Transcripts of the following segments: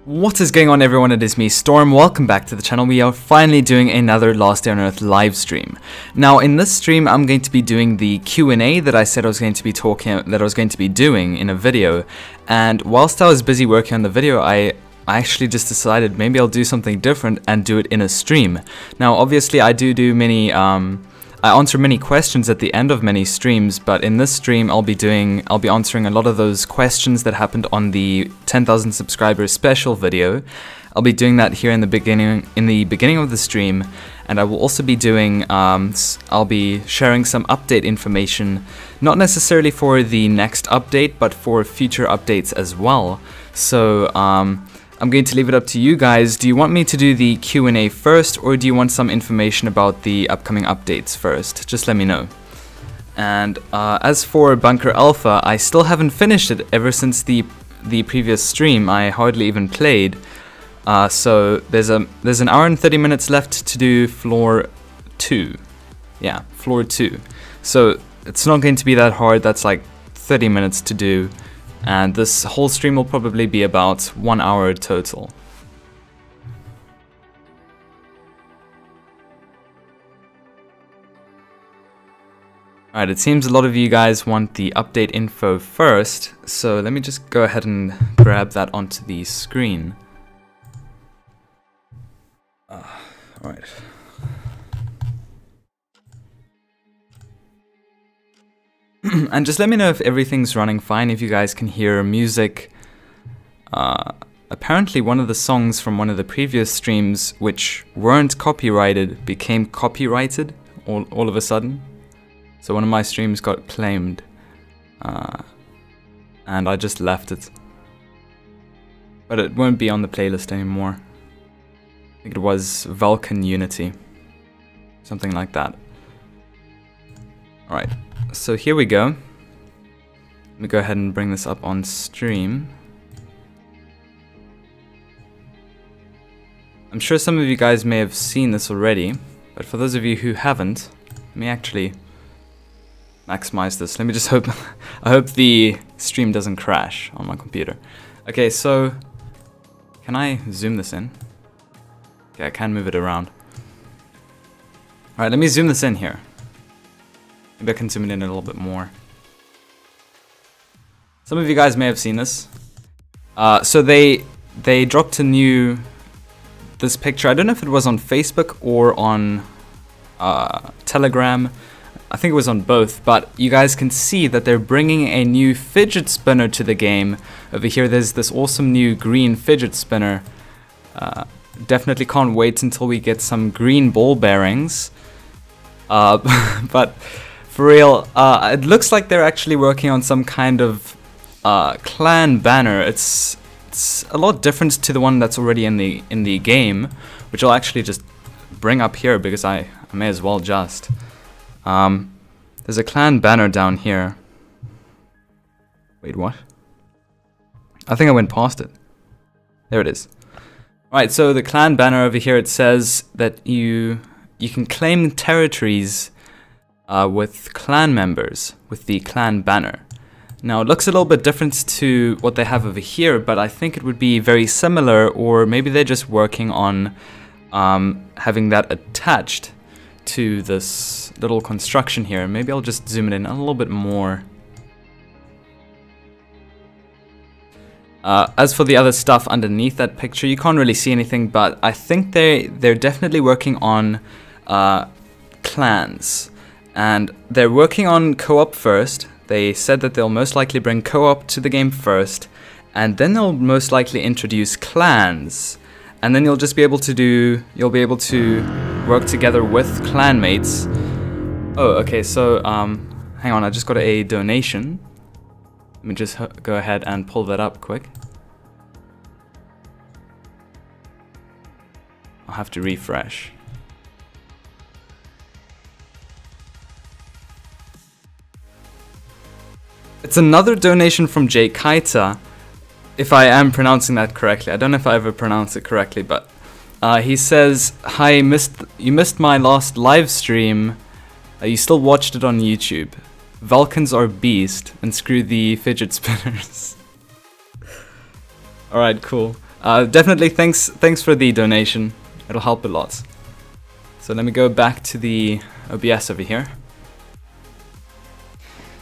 What is going on, everyone? It is me, Storm. Welcome back to the channel. We are finally doing another Last Day on Earth live stream. Now, in this stream, I'm going to be doing the Q&A that I said I was going to be doing in a video. And whilst I was busy working on the video, I actually just decided maybe I'll do something different and do it in a stream. Now, obviously, I do many I answer many questions at the end of many streams, but in this stream I'll be answering a lot of those questions that happened on the 10,000 subscribers special video. I'll be doing that here in the beginning of the stream, and I will also be doing I'll be sharing some update information, not necessarily for the next update, but for future updates as well. So I'm going to leave it up to you guys. Do you want me to do the Q&A first, or do you want some information about the upcoming updates first? Just let me know. And as for Bunker Alpha, I still haven't finished it ever since the previous stream. I hardly even played. So there's an hour and 30 minutes left to do floor 2. Yeah, floor 2. So it's not going to be that hard. That's like 30 minutes to do. And this whole stream will probably be about 1 hour total. Alright, it seems a lot of you guys want the update info first, so let me just go ahead and grab that onto the screen. Alright. And just let me know if everything's running fine, if you guys can hear music. Apparently one of the songs from one of the previous streams, which weren't copyrighted, became copyrighted all of a sudden. So one of my streams got claimed, and I just left it. But it won't be on the playlist anymore. I think it was Vulcan Unity, something like that. Alright. So here we go. Let me go ahead and bring this up on stream. I'm sure some of you guys may have seen this already, but for those of you who haven't, let me actually maximize this. Let me just hope I hope the stream doesn't crash on my computer. Okay, so can I zoom this in? Okay, I can move it around. Alright, let me zoom this in here. Maybe I can zoom it in a little bit more. Some of you guys may have seen this. So they dropped this picture. I don't know if it was on Facebook or on Telegram. I think it was on both, but you guys can see that they're bringing a new fidget spinner to the game. Over here there's this awesome new green fidget spinner. Definitely can't wait until we get some green ball bearings. But for real, it looks like they're actually working on some kind of clan banner. It's a lot different to the one that's already in the game, which I'll actually just bring up here because I may as well just. There's a clan banner down here. Wait, what? I think I went past it. There it is. Alright, so the clan banner over here, it says that you can claim territories with clan members with the clan banner. Now it looks a little bit different to what they have over here, but I think it would be very similar, or maybe they're just working on having that attached to this little construction here. Maybe I'll just zoom it in a little bit more. As for the other stuff underneath that picture, you can't really see anything, but I think they're definitely working on clans. And they're working on co-op first. They said that they'll most likely bring co-op to the game first, and then they'll most likely introduce clans. And then you'll be able to work together with clanmates. Oh, okay, so hang on, I just got a donation. Let me just go ahead and pull that up quick. I'll have to refresh. It's another donation from Jay Kaita, if I am pronouncing that correctly. I don't know if I ever pronounced it correctly, but He says, "Hi, you missed my last live stream. You still watched it on YouTube. Vulcans are beast, and screw the fidget spinners." Alright, cool. Definitely thanks for the donation. It'll help a lot. So let me go back to the OBS over here.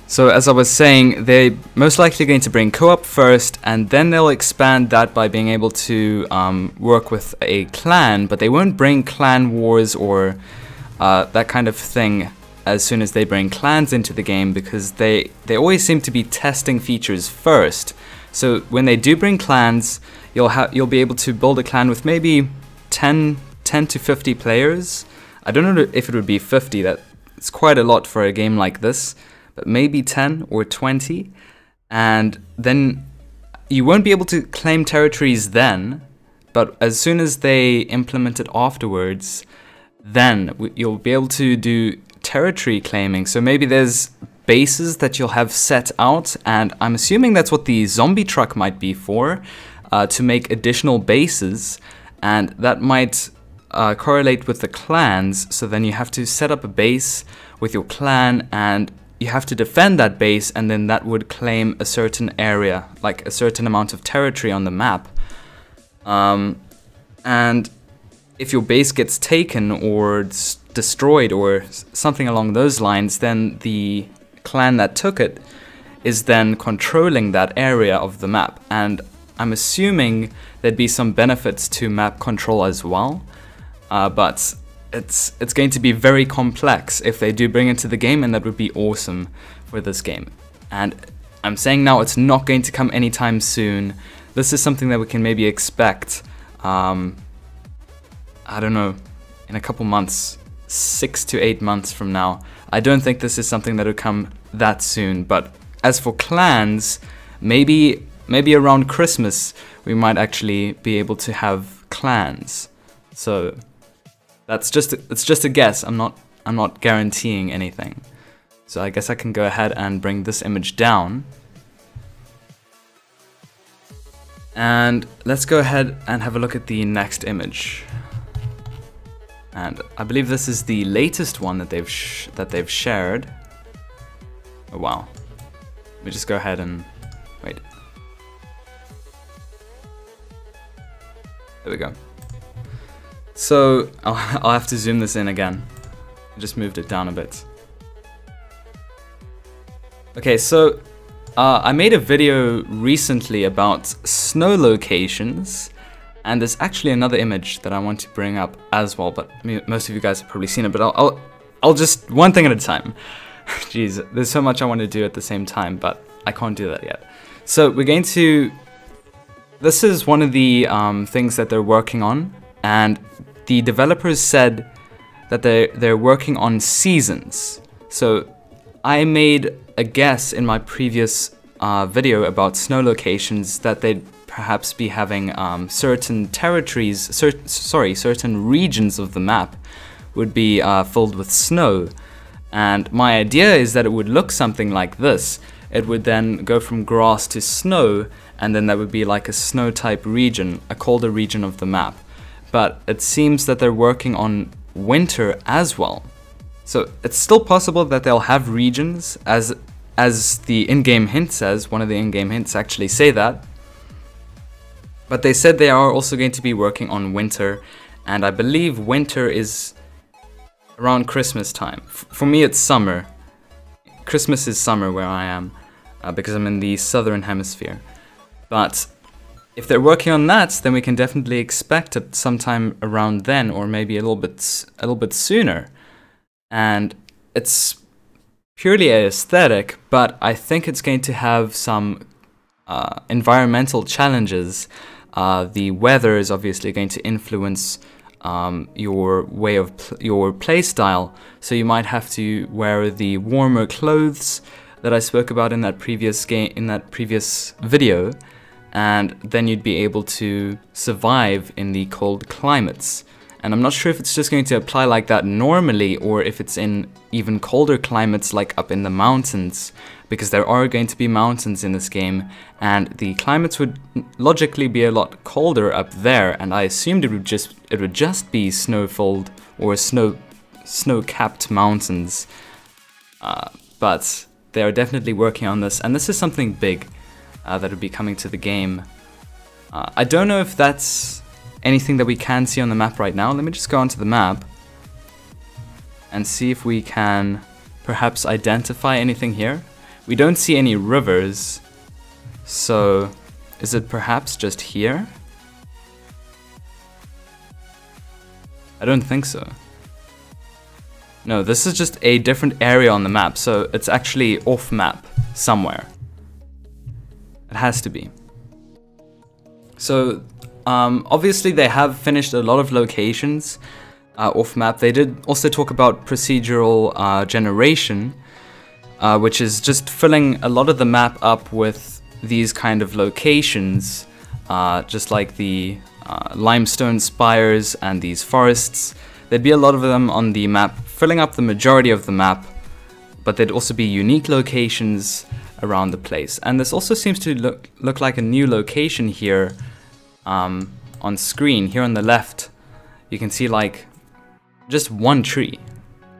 So as I was saying, they're most likely going to bring co-op first, and then they'll expand that by being able to work with a clan, but they won't bring clan wars or that kind of thing as soon as they bring clans into the game, because they always seem to be testing features first. So when they do bring clans, you'll be able to build a clan with maybe 10 to 50 players. I don't know if it would be 50, that's quite a lot for a game like this, but maybe 10 or 20, and then you won't be able to claim territories then, but as soon as they implement it afterwards, then you'll be able to do territory claiming. So maybe there's bases that you'll have set out, and I'm assuming that's what the zombie truck might be for, to make additional bases, and that might correlate with the clans. So then you have to set up a base with your clan, and you have to defend that base, and then that would claim a certain area, like a certain amount of territory on the map. And if your base gets taken or destroyed or something along those lines, then the clan that took it is then controlling that area of the map. And I'm assuming there'd be some benefits to map control as well, but it's going to be very complex if they do bring it to the game, and that would be awesome for this game. And I'm saying now it's not going to come anytime soon. This is something that we can maybe expect, I don't know, in a couple months, 6 to 8 months from now. I don't think this is something that will come that soon, but as for clans, maybe around Christmas we might actually be able to have clans. So it's just a guess. I'm not guaranteeing anything. So I guess I can go ahead and bring this image down. And let's go ahead and have a look at the next image. And I believe this is the latest one that they've shared. Oh wow. Let me just go ahead and wait. There we go. So I'll have to zoom this in again. I just moved it down a bit. Okay, so I made a video recently about snow locations, and there's actually another image that I want to bring up as well, but most of you guys have probably seen it, but I'll just one thing at a time. Jeez, there's so much I want to do at the same time, but I can't do that yet. So we're going to, this is one of the things that they're working on, and the developers said that they're working on seasons. So I made a guess in my previous video about snow locations that they'd perhaps be having certain territories, certain regions of the map would be filled with snow. And my idea is that it would look something like this. It would then go from grass to snow, and then that would be like a snow type region, a colder region of the map. But it seems that they're working on winter as well. So it's still possible that they'll have regions, as the in-game hint says. One of the in-game hints actually say that. But they said they are also going to be working on winter, and I believe winter is around Christmas time. For me it's summer. Christmas is summer where I am, because I'm in the southern hemisphere. But if they're working on that, then we can definitely expect it sometime around then, or maybe a little bit sooner. And it's purely aesthetic, but I think it's going to have some environmental challenges. The weather is obviously going to influence your way of your play style, so you might have to wear the warmer clothes that I spoke about in that previous video, and then you'd be able to survive in the cold climates. And I'm not sure if it's just going to apply like that normally, or if it's in even colder climates like up in the mountains, because there are going to be mountains in this game, and the climates would logically be a lot colder up there, and I assumed it would just be snow-filled or snow-capped mountains. But they are definitely working on this, and this is something big that would be coming to the game. I don't know if that's anything that we can see on the map right now. Let me just go onto the map and see if we can perhaps identify anything here. We don't see any rivers, so is it perhaps just here? I don't think so. No, this is just a different area on the map, so it's actually off map somewhere. It has to be. So obviously they have finished a lot of locations off map. They did also talk about procedural generation, which is just filling a lot of the map up with these kind of locations, just like the limestone spires and these forests. There'd be a lot of them on the map, filling up the majority of the map, but there'd also be unique locations around the place. And this also seems to look like a new location here on screen. Here on the left, you can see like just one tree.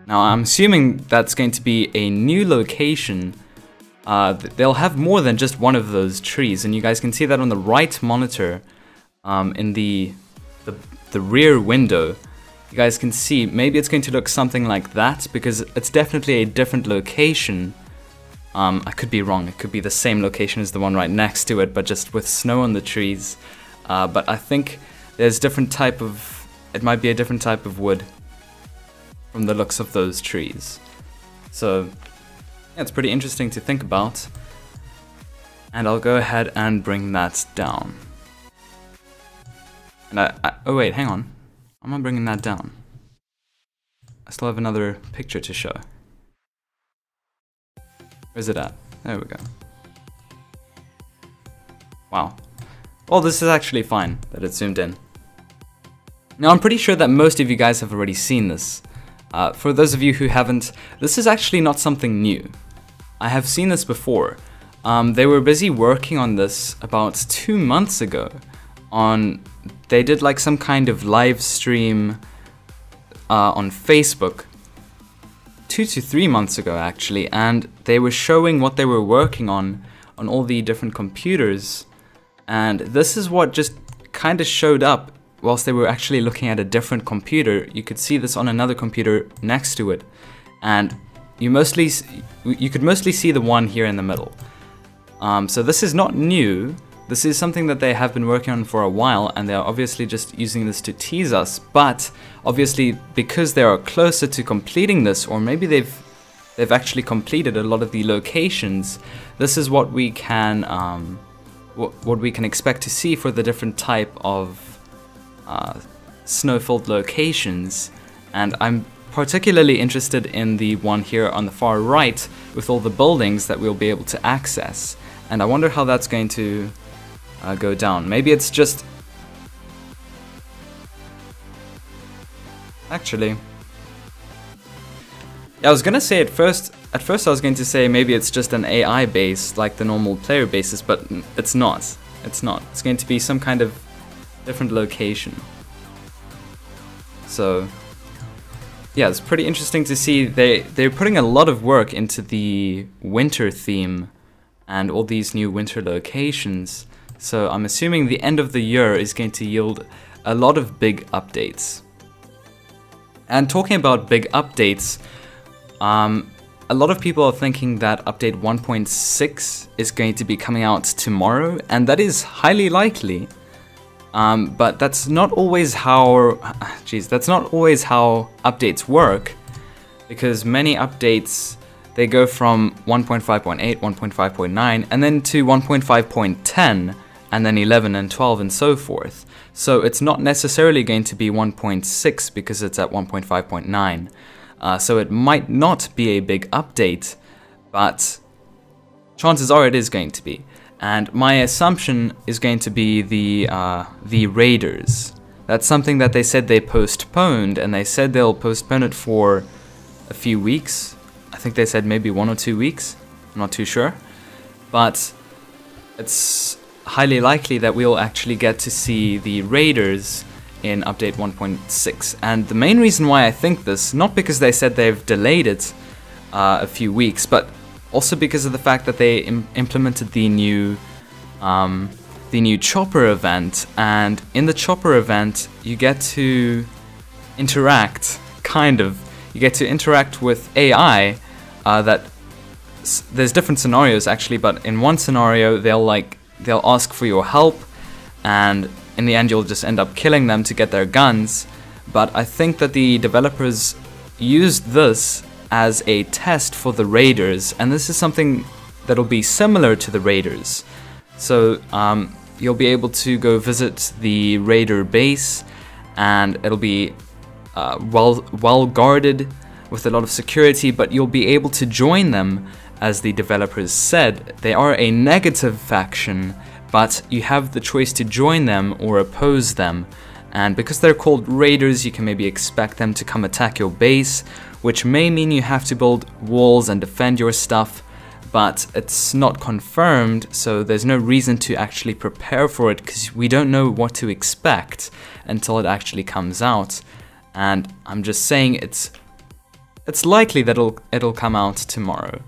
Now I'm assuming that's going to be a new location. They'll have more than just one of those trees, and you guys can see that on the right monitor in the rear window. You guys can see maybe it's going to look something like that, because it's definitely a different location. I could be wrong, it could be the same location as the one right next to it, but just with snow on the trees. But I think there's different type of, it might be a different type of wood from the looks of those trees. So yeah, it's pretty interesting to think about. And I'll go ahead and bring that down. And oh wait, hang on. I'm not bringing that down. I still have another picture to show. Where's it at? There we go. Wow. Well, this is actually fine that it's zoomed in. Now, I'm pretty sure that most of you guys have already seen this. For those of you who haven't, this is actually not something new. I have seen this before. They were busy working on this about 2 months ago. They did like some kind of live stream on Facebook 2 to 3 months ago actually, and they were showing what they were working on all the different computers, and this is what just kind of showed up whilst they were actually looking at a different computer. You could see this on another computer next to it, and you could mostly see the one here in the middle. So this is not new. This is something that they have been working on for a while, and they're obviously just using this to tease us, but obviously because they are closer to completing this, or maybe they've actually completed a lot of the locations, this is what we can expect to see for the different type of snow-filled locations. And I'm particularly interested in the one here on the far right with all the buildings that we'll be able to access, and I wonder how that's going to go down. Maybe it's just... Actually... Yeah, I was gonna say at first I was going to say maybe it's just an AI base like the normal player bases, but it's not. It's not. It's going to be some kind of different location. So yeah, it's pretty interesting to see they're putting a lot of work into the winter theme and all these new winter locations. So I'm assuming the end of the year is going to yield a lot of big updates. And talking about big updates, a lot of people are thinking that update 1.6 is going to be coming out tomorrow, and that is highly likely. But that's not always how, that's not always how updates work, because many updates, they go from 1.5.8, 1.5.9, and then to 1.5.10, and then 11 and 12 and so forth. So it's not necessarily going to be 1.6 because it's at 1.5.9. So it might not be a big update, but chances are it is going to be. And my assumption is going to be the raiders. That's something that they said they postponed, and they said they'll postpone it for a few weeks. I think they said maybe 1 or 2 weeks. I'm not too sure. But it's highly likely that we'll actually get to see the raiders in update 1.6. And the main reason why I think this, not because they said they've delayed it a few weeks, but also because of the fact that they implemented the new chopper event, and in the chopper event you get to interact, you get to interact with AI there's different scenarios actually, but in one scenario they'll ask for your help, and in the end you'll just end up killing them to get their guns. But I think that the developers used this as a test for the raiders, and this is something that'll be similar to the raiders. So you'll be able to go visit the raider base, and it'll be well guarded with a lot of security, but you'll be able to join them. As the developers said, they are a negative faction, but you have the choice to join them or oppose them. And because they're called raiders, you can maybe expect them to come attack your base, which may mean you have to build walls and defend your stuff, but it's not confirmed, so there's no reason to actually prepare for it, because we don't know what to expect until it actually comes out. And I'm just saying it's likely that it'll come out tomorrow.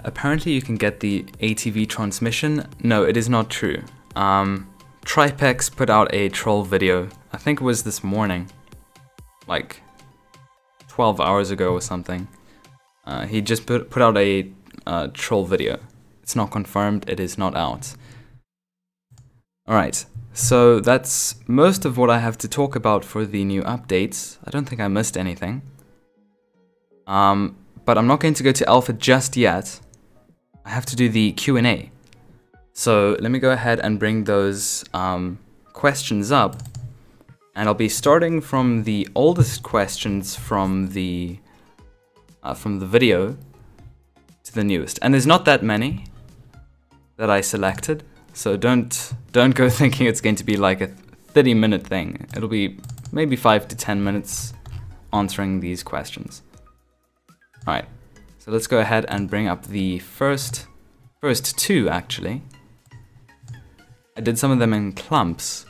Apparently you can get the ATV transmission. No, it is not true. Tripex put out a troll video. I think it was this morning, like 12 hours ago or something. He just put out a troll video. It's not confirmed, it is not out. Alright, so that's most of what I have to talk about for the new updates. I don't think I missed anything. But I'm not going to go to alpha just yet. I have to do the Q&A. So let me go ahead and bring those questions up. And I'll be starting from the oldest questions from the video to the newest. And there's not that many that I selected. So don't go thinking it's going to be like a 30-minute thing. It'll be maybe 5 to 10 minutes answering these questions. Alright, so let's go ahead and bring up the first two actually. I did some of them in clumps,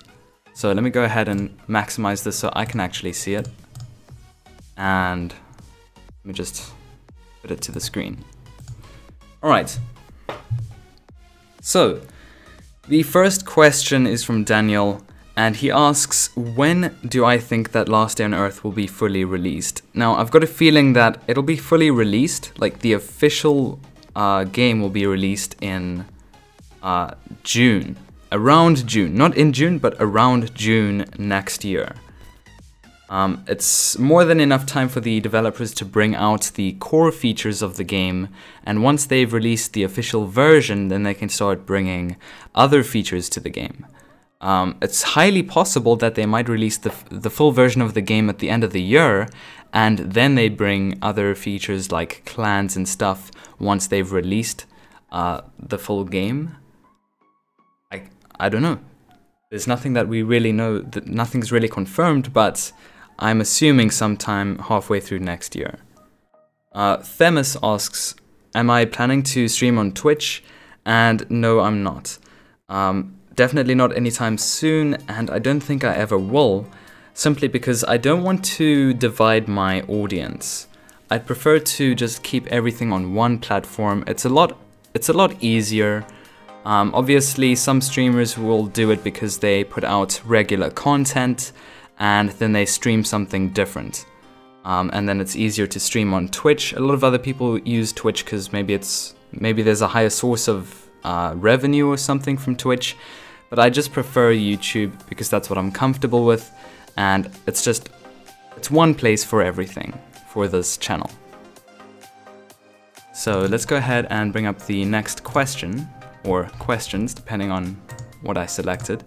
so let me go ahead and maximize this so I can actually see it. And let me just put it to the screen. Alright, so the first question is from Daniel, and he asks, when do I think that Last Day on Earth will be fully released? Now, I've got a feeling that it'll be fully released, like the official game will be released in June. Around June. Not in June, but around June next year. It's more than enough time for the developers to bring out the core features of the game, and once they've released the official version, then they can start bringing other features to the game. It's highly possible that they might release the full version of the game at the end of the year, and then they bring other features like clans and stuff once they've released the full game. I don't know. There's nothing that we really know, nothing's really confirmed, but I'm assuming sometime halfway through next year. Themis asks, am I planning to stream on Twitch? And no, I'm not. Definitely not anytime soon, and I don't think I ever will, simply because I don't want to divide my audience. I'd prefer to just keep everything on one platform. It's a lot easier. Obviously, some streamers will do it because they put out regular content, and then they stream something different. And then it's easier to stream on Twitch. A lot of other people use Twitch because maybe there's a higher source of revenue or something from Twitch, but I just prefer YouTube because that's what I'm comfortable with, and it's one place for everything for this channel. So let's go ahead and bring up the next question, or questions depending on what I selected.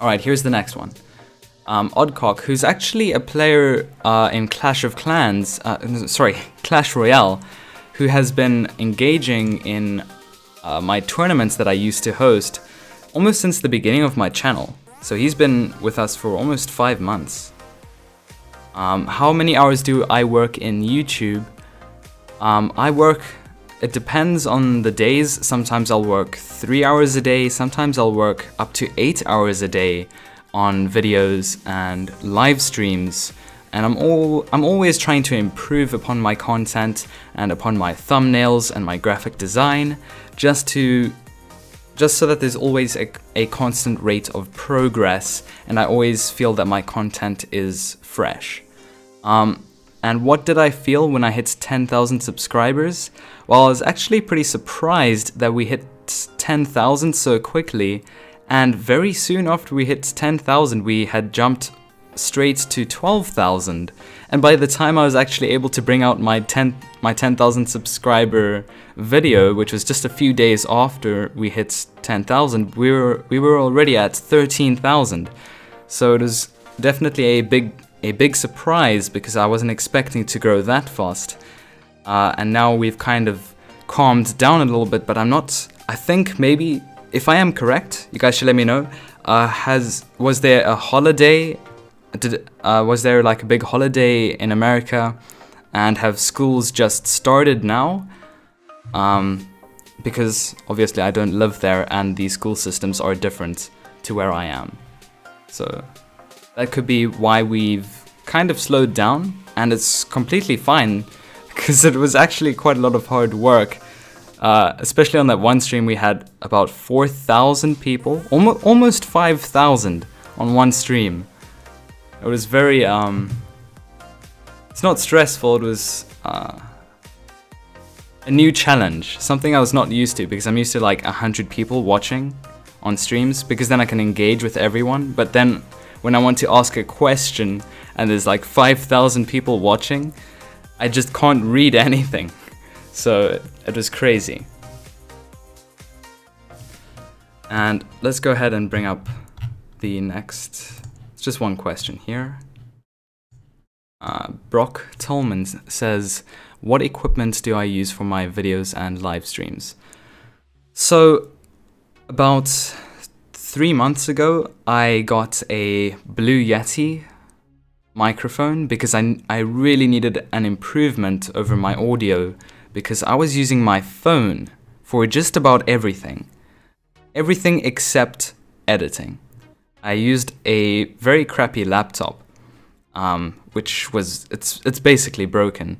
Alright, here's the next one. Oddcock, who's actually a player in Clash Royale, who has been engaging in my tournaments that I used to host almost since the beginning of my channel. So he's been with us for almost 5 months. How many hours do I work in YouTube? It depends on the days. Sometimes I'll work 3 hours a day, sometimes I'll work up to 8 hours a day on videos and live streams. And I'm always trying to improve upon my content and upon my thumbnails and my graphic design, just so that there's always a constant rate of progress, and I always feel that my content is fresh. And what did I feel when I hit 10,000 subscribers? Well, I was actually pretty surprised that we hit 10,000 so quickly, and very soon after we hit 10,000 we had jumped straight to 12,000, and by the time I was actually able to bring out my 10,000 subscriber video, which was just a few days after we hit 10,000, we were already at 13,000. So it was definitely a big surprise, because I wasn't expecting to grow that fast. And now we've kind of calmed down a little bit, but I think maybe, if I am correct, you guys should let me know, was there a holiday? Was there like a big holiday in America, and have schools just started now? Because obviously I don't live there, and the school systems are different to where I am. So that could be why we've kind of slowed down, and it's completely fine, because it was actually quite a lot of hard work. Especially on that one stream we had about 4,000 people, almost 5,000 on one stream. It was very, it's not stressful, it was a new challenge, something I was not used to, because I'm used to like 100 people watching on streams, because then I can engage with everyone. But then when I want to ask a question and there's like 5,000 people watching, I just can't read anything. So it was crazy. And let's go ahead and bring up the next. It's just one question here. Brock Tolman says, what equipment do I use for my videos and live streams? So about 3 months ago, I got a Blue Yeti microphone, because I really needed an improvement over my audio, because I was using my phone for just about everything. Everything except editing. I used a very crappy laptop, which was, it's basically broken.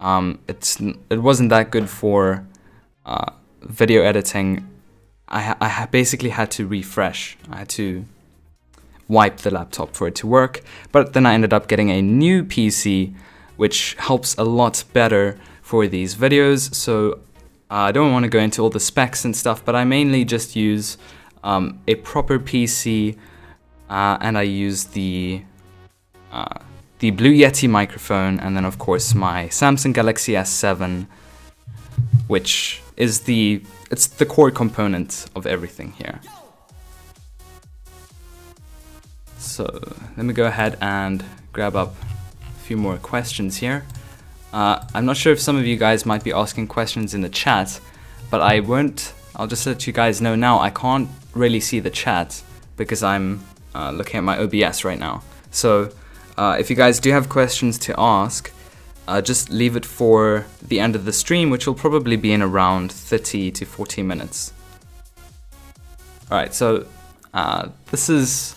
It wasn't that good for video editing. I basically had to refresh. I had to wipe the laptop for it to work, but then I ended up getting a new PC, which helps a lot better for these videos. So I don't want to go into all the specs and stuff, but I mainly just use a proper PC, and I use the Blue Yeti microphone, and then of course my Samsung Galaxy S7, which is it's the core component of everything here. So let me go ahead and grab up a few more questions here. I'm not sure if some of you guys might be asking questions in the chat, but I'll just let you guys know now, I can't really see the chat because I'm looking at my OBS right now. So if you guys do have questions to ask, just leave it for the end of the stream, which will probably be in around 30 to 40 minutes. Alright, so this is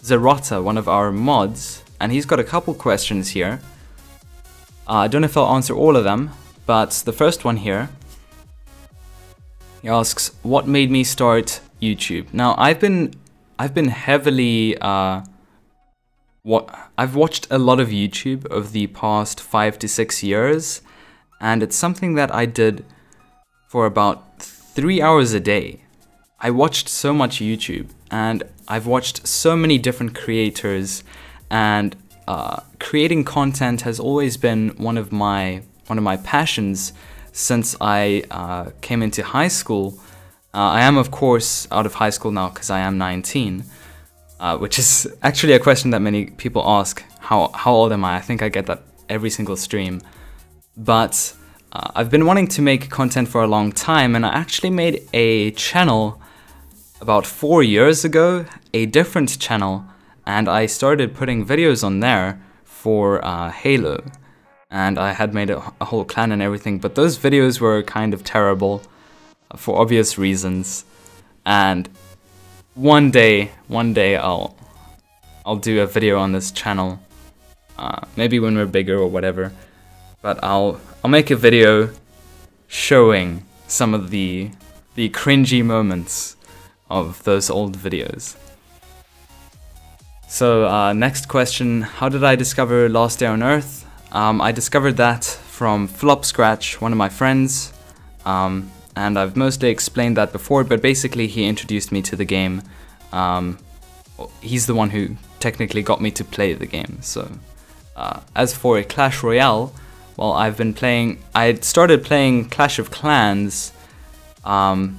Zerata, one of our mods, and he's got a couple questions here. I don't know if I'll answer all of them, but the first one here, he asks, what made me start YouTube? Now, I've been heavily, I've watched a lot of YouTube over the past 5 to 6 years, and it's something that I did for about 3 hours a day. I watched so much YouTube, and I've watched so many different creators, and creating content has always been one of my passions since I came into high school. I am of course out of high school now because I am 19, which is actually a question that many people ask. How old am I? I think I get that every single stream. But I've been wanting to make content for a long time, and I actually made a channel about 4 years ago, a different channel, and I started putting videos on there for Halo. And I had made a whole clan and everything, but those videos were kind of terrible for obvious reasons. And one day I'll do a video on this channel, maybe when we're bigger or whatever. But I'll make a video showing some of the cringy moments of those old videos. So next question: how did I discover Last Day on Earth? I discovered that from Flop Scratch, one of my friends, and I've mostly explained that before, but basically he introduced me to the game. He's the one who technically got me to play the game. So as for a Clash Royale, well, I started playing Clash of Clans around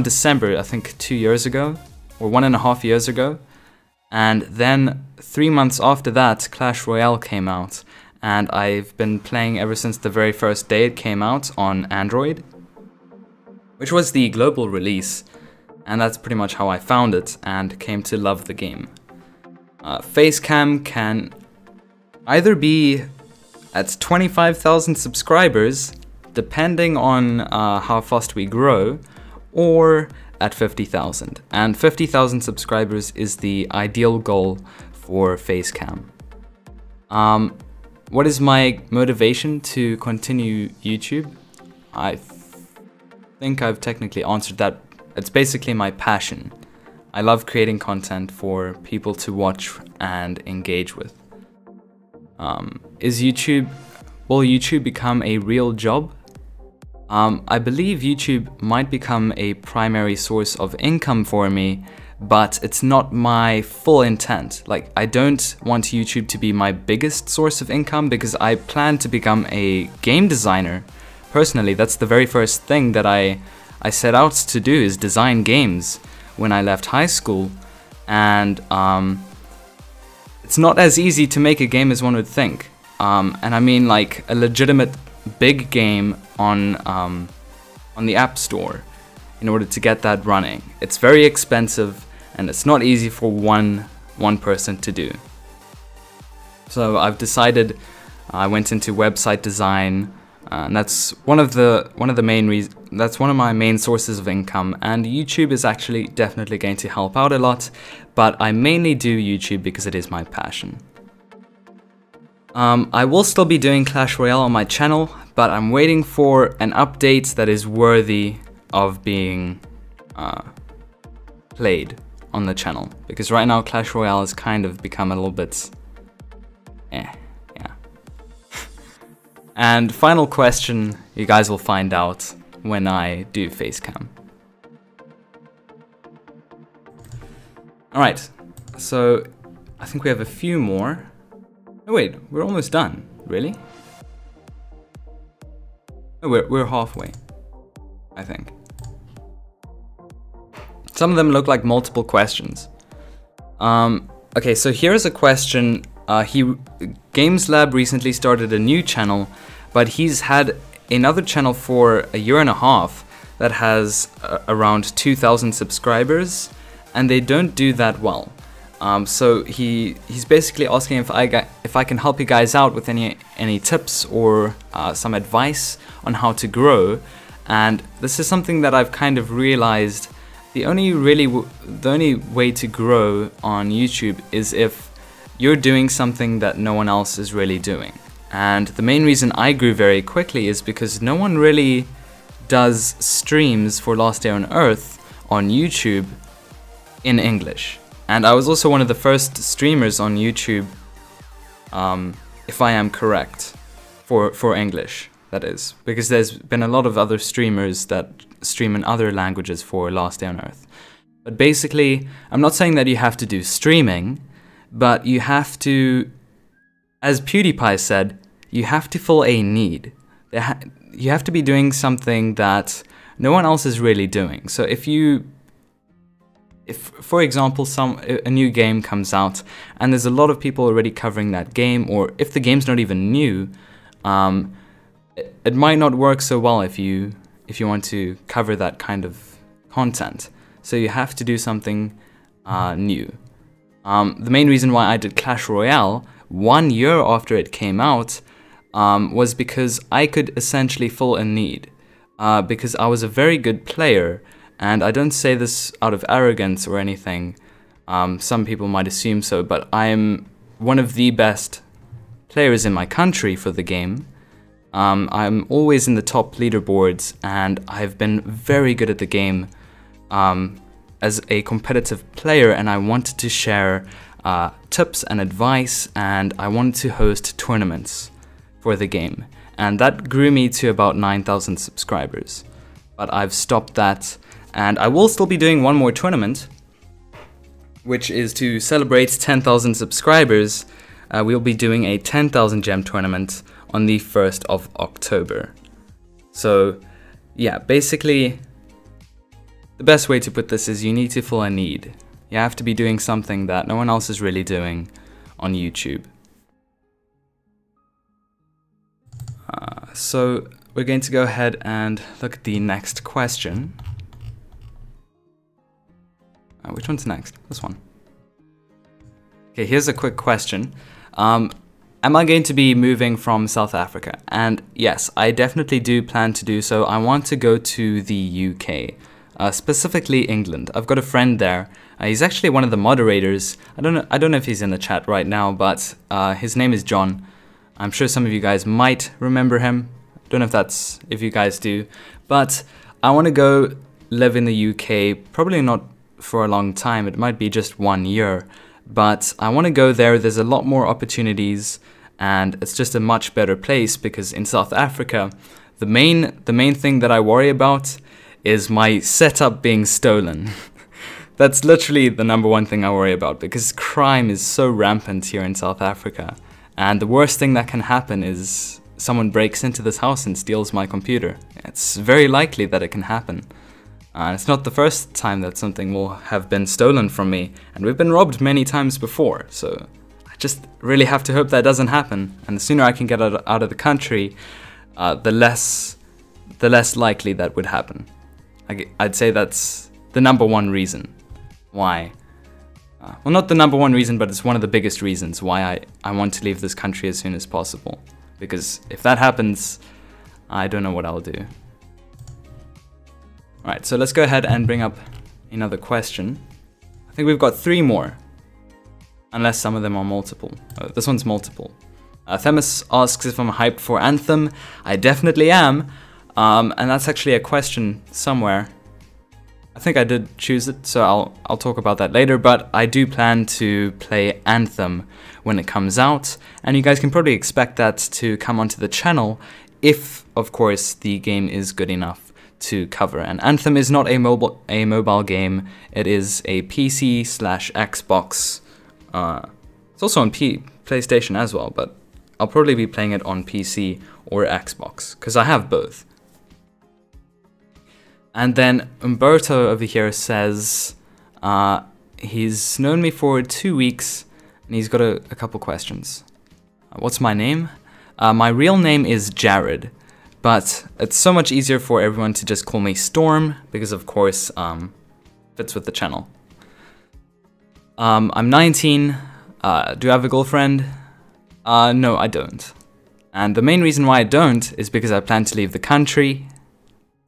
December, I think 2 years ago, or 1.5 years ago. And then 3 months after that, Clash Royale came out, and I've been playing ever since the very first day it came out on Android, which was the global release, and that's pretty much how I found it and came to love the game. Facecam can either be at 25,000 subscribers, depending on how fast we grow, or at 50,000, and 50,000 subscribers is the ideal goal for Facecam. What is my motivation to continue YouTube? I think I've technically answered that. It's basically my passion. I love creating content for people to watch and engage with. Will YouTube become a real job? I believe YouTube might become a primary source of income for me, but it's not my full intent. Like, I don't want YouTube to be my biggest source of income because I plan to become a game designer. Personally, that's the very first thing that I set out to do, is design games when I left high school. And it's not as easy to make a game as one would think. And I mean like a legitimate big game on the App Store in order to get that running. It's very expensive and it's not easy for one person to do. So I've decided, I went into website design, and that's one of my main sources of income, and YouTube is actually definitely going to help out a lot, but I mainly do YouTube because it is my passion. I will still be doing Clash Royale on my channel, but I'm waiting for an update that is worthy of being played on the channel, because right now Clash Royale has kind of become a little bit yeah. And final question, you guys will find out when I do Facecam. Alright, so I think we have a few more. Oh wait, we're almost done. Really? Oh, we're halfway, I think. Some of them look like multiple questions. Okay, so here's a question. GamesLab recently started a new channel, but he's had another channel for 1.5 years that has around 2,000 subscribers, and they don't do that well. So he's basically asking if I can help you guys out with any tips or some advice on how to grow. And this is something that I've kind of realized. The only way to grow on YouTube is if you're doing something that no one else is really doing. And the main reason I grew very quickly is because no one really does streams for Last Day on Earth on YouTube in English. And I was also one of the first streamers on YouTube, if I am correct, for English, that is. Because there's been a lot of other streamers that stream in other languages for Last Day on Earth. But basically, I'm not saying that you have to do streaming, but you have to, as PewDiePie said, you have to fill a need. You have to be doing something that no one else is really doing. So if for example, a new game comes out and there's a lot of people already covering that game, or if the game's not even new, it might not work so well if you want to cover that kind of content. So you have to do something new. The main reason why I did Clash Royale 1 year after it came out was because I could essentially fill a need. Because I was a very good player, and I don't say this out of arrogance or anything. Some people might assume so, but I am one of the best players in my country for the game. I'm always in the top leaderboards, and I've been very good at the game as a competitive player, and I wanted to share tips and advice, and I wanted to host tournaments for the game. And that grew me to about 9,000 subscribers. But I've stopped that, and I will still be doing one more tournament, which is to celebrate 10,000 subscribers. We'll be doing a 10,000 gem tournament on the 1st of October. So yeah, basically the best way to put this is you need to fill a need. You have to be doing something that no one else is really doing on YouTube. So we're going to go ahead and look at the next question. Which one's next? This one. Okay, here's a quick question. Am I going to be moving from South Africa? And yes, I definitely do plan to do so. I want to go to the UK, specifically England. I've got a friend there. He's actually one of the moderators. I don't know if he's in the chat right now, but his name is John. I'm sure some of you guys might remember him. I don't know if you guys do, but I want to go live in the UK, probably not for a long time. It might be just 1 year, but I want to go there. There's a lot more opportunities, and it's just a much better place, because in South Africa, the main thing that I worry about is my setup being stolen. That's literally the #1 thing I worry about, because crime is so rampant here in South Africa. And the worst thing that can happen is someone breaks into this house and steals my computer. It's very likely that it can happen. It's not the first time that something will have been stolen from me, and we've been robbed many times before, so I just really have to hope that doesn't happen. And the sooner I can get out of the country, the less likely that would happen. I'd say that's the #1 reason why. Well, not the #1 reason, but it's one of the biggest reasons why I want to leave this country as soon as possible. Because if that happens, I don't know what I'll do. Alright, so let's go ahead and bring up another question. I think we've got 3 more. Unless some of them are multiple. Oh, this one's multiple. Themis asks if I'm hyped for Anthem. I definitely am. And that's actually a question somewhere. I think I did choose it, so I'll talk about that later, but I do plan to play Anthem when it comes out, and you guys can probably expect that to come onto the channel if, of course, the game is good enough to cover. And Anthem is not a mobile game, it is a PC/Xbox. It's also on PlayStation as well, but I'll probably be playing it on PC or Xbox, because I have both. And then Umberto over here says he's known me for 2 weeks, and he's got a couple questions. What's my name? My real name is Jared, but it's so much easier for everyone to just call me Storm, because of course fits with the channel. I'm 19. Do I have a girlfriend? No, I don't. And the main reason why I don't is because I plan to leave the country.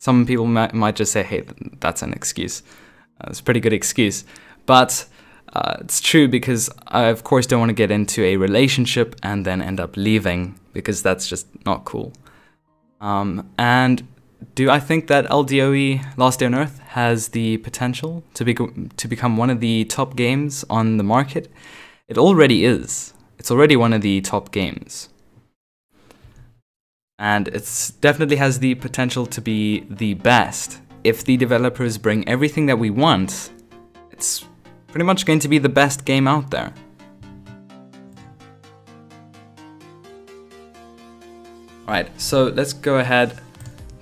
Some people might just say, hey, that's an excuse. It's a pretty good excuse. But it's true, because I, of course, don't want to get into a relationship and then end up leaving, because that's just not cool. And do I think that LDOE, Last Day on Earth, has the potential to become one of the top games on the market? It already is. It's already one of the top games. And it definitely has the potential to be the best. If the developers bring everything that we want, it's pretty much going to be the best game out there. Alright, so let's go ahead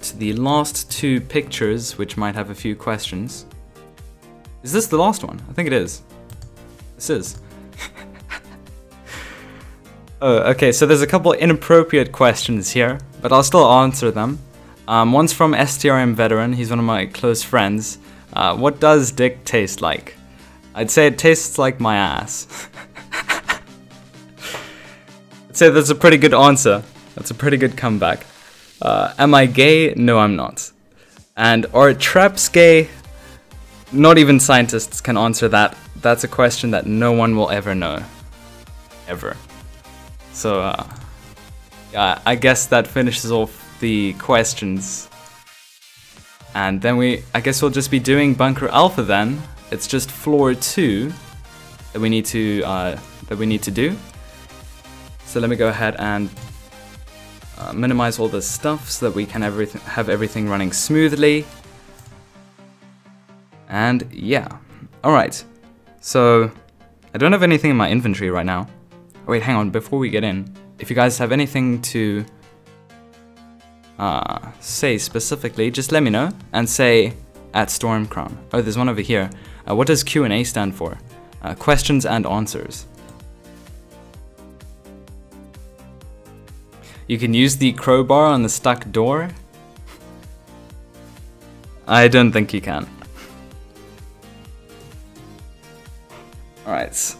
to the last 2 pictures, which might have a few questions. Is this the last one? I think it is. This is. Oh, okay, so there's a couple inappropriate questions here, but I'll still answer them. One's from STRM Veteran, he's one of my close friends. What does dick taste like? I'd say it tastes like my ass. I'd say that's a pretty good answer. That's a pretty good comeback. Am I gay? No, I'm not. And are traps gay? Not even scientists can answer that. That's a question that no one will ever know. Ever. So, yeah, I guess that finishes off the questions. And then I guess we'll just be doing Bunker Alpha then. It's just floor 2 that we need to do. So let me go ahead and minimize all this stuff so that we can have everything running smoothly. And yeah, alright. So I don't have anything in my inventory right now. Oh, wait, hang on, before we get in, if you guys have anything to say specifically, just let me know and say @Stormcrown. Oh, there's one over here. What does Q&A stand for? Questions and answers. You can use the crowbar on the stuck door. I don't think you can. Alright.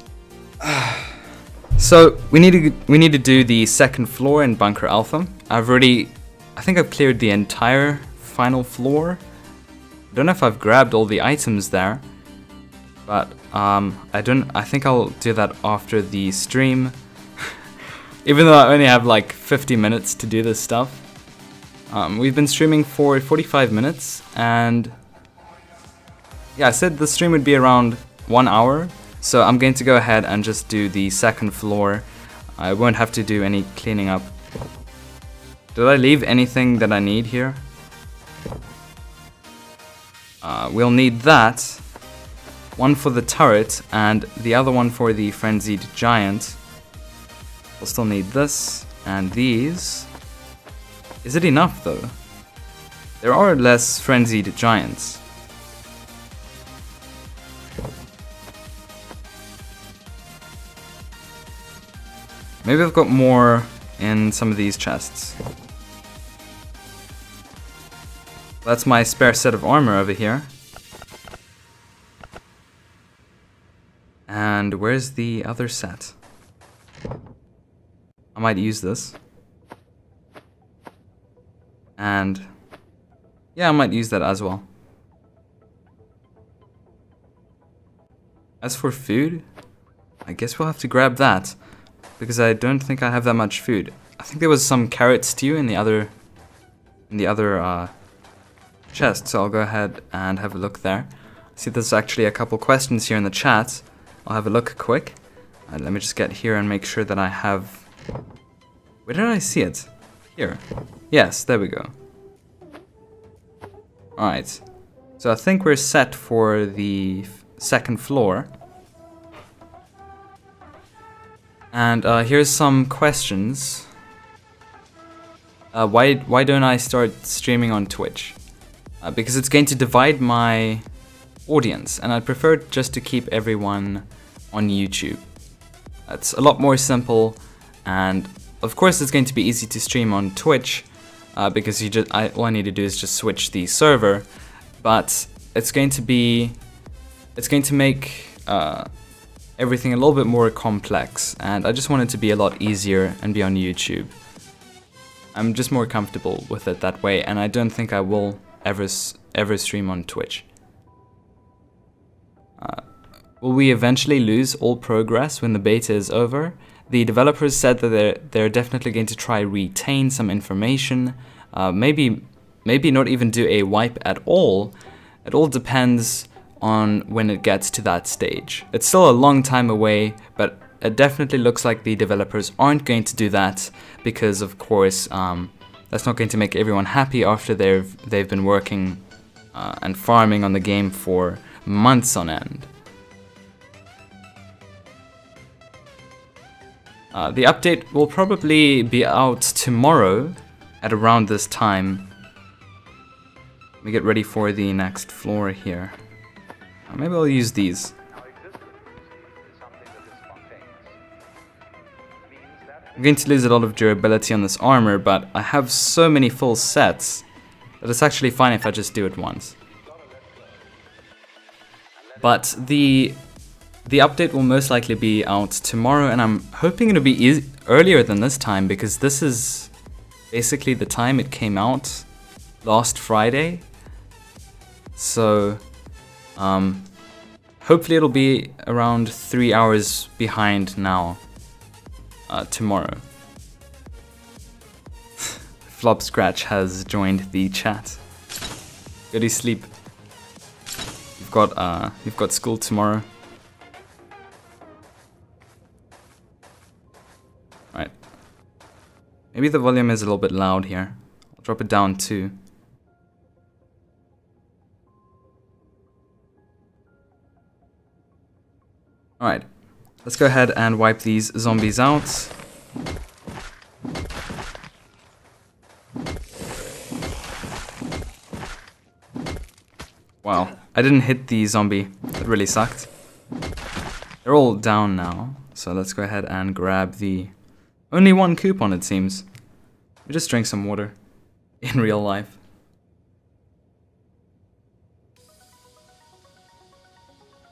So we need to do the second floor in Bunker Alpha. I think I've cleared the entire final floor. I don't know if I've grabbed all the items there, but I think I'll do that after the stream. Even though I only have like 50 minutes to do this stuff. We've been streaming for 45 minutes, and yeah, I said the stream would be around 1 hour, so I'm going to go ahead and just do the second floor. I won't have to do any cleaning up. Did I leave anything that I need here? We'll need that. One for the turret, and the other one for the frenzied giant. We'll still need this, and these. Is it enough though? There are less frenzied giants. Maybe I've got more in some of these chests. That's my spare set of armor over here. And where's the other set? I might use this. And yeah, I might use that as well. As for food, I guess we'll have to grab that, because I don't think I have that much food. I think there was some carrot stew in the other chest, so I'll go ahead and have a look there. See, there's actually a couple questions here in the chat. I'll have a look quick. Let me just get here and make sure that I have... Where did I see it? Here. Yes, there we go. Alright. So I think we're set for the second floor. And here's some questions. Why don't I start streaming on Twitch? Because it's going to divide my audience, and I'd prefer just to keep everyone on YouTube. It's a lot more simple, and of course it's going to be easy to stream on Twitch, because all I need to do is just switch the server. But it's going to make everything a little bit more complex, and I just want it to be a lot easier and be on YouTube. I'm just more comfortable with it that way, and I don't think I will ever stream on Twitch. Will we eventually lose all progress when the beta is over? The developers said that they're definitely going to try retain some information, maybe not even do a wipe at all. It all depends on when it gets to that stage. It's still a long time away, but it definitely looks like the developers aren't going to do that, because of course that's not going to make everyone happy after they've been working and farming on the game for months on end. The update will probably be out tomorrow at around this time. Let me get ready for the next floor here. Maybe I'll use these. I'm going to lose a lot of durability on this armor, but I have so many full sets that it's actually fine if I just do it once. But the update will most likely be out tomorrow, and I'm hoping it'll be earlier than this time, because this is basically the time it came out last Friday. So hopefully it'll be around 3 hours behind now tomorrow. Flop Scratch has joined the chat. Go to sleep. You've got school tomorrow. Right. Maybe the volume is a little bit loud here. I'll drop it down too. Alright. Let's go ahead and wipe these zombies out. Wow, I didn't hit the zombie. That really sucked. They're all down now, so let's go ahead and grab the... Only one coupon, it seems. We just drink some water. In real life.